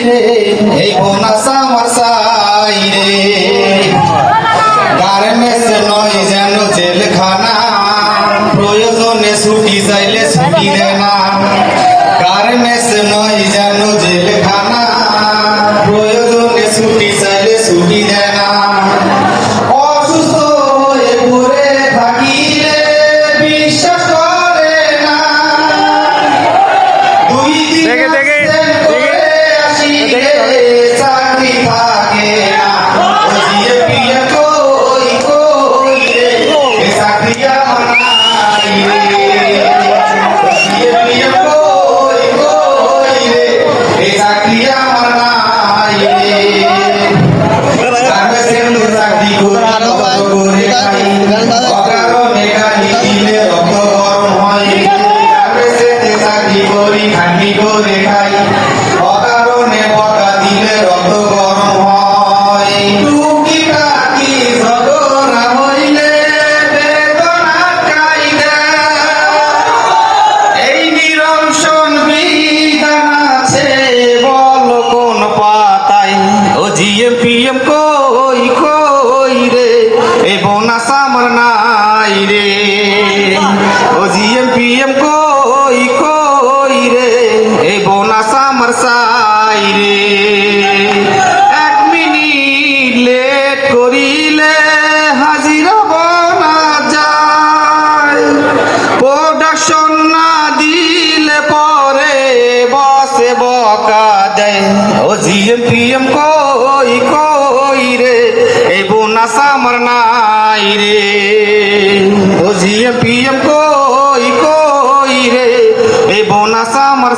রে এই বোনাস আমার চাই রে গার্মেন্টস নয় যেন জেলখানা প্রয়োজনে ছুটি চাইলে ছুটি দেয় না গার্মেন্টস নয় যেন জেলখানা প্রয়োজনে ছুটি চাইলে ছুটি দেয় না অসুস্থ হয়ে পড়ে থাকিলে বিশ্বাস করে না 2 দিন করে আসিলে চাকরি থাকে না বুঝিয়ে পিয়ে কই কই রে এ চাকরি আমার নাই রে বুঝিয়ে পিয়ে কই কই রে এ চাকরি আমার নাই রে চাকরি করে খাই অকারণে খাই দিলে রক্ত গরম হয় চাকরি করি খাটি করে খাই অকারণে বকা দিলে রক্ত গরম হয় টুকিটাকি ঝগড়া হইলে বেতন আটকাই দেয় এই নিরংশন বিধান আছে বল কোন পাতায় ও জিএম পিএম কই কই রে এই বোনাস আমার নাই রে ও জিএম পিএম কই কই রে এই বোনাস আমার চাই রে 1 মিনিট লেট করিলে হাজিরা বনা যায় প্রোডাকশন না দিলে পরে বসে বকা দেয় ও জিএম পিএম কই কই রে এই বোনাস আমার নাই রে ও জিএম পিএম কই কই রে এই বোনাস আমার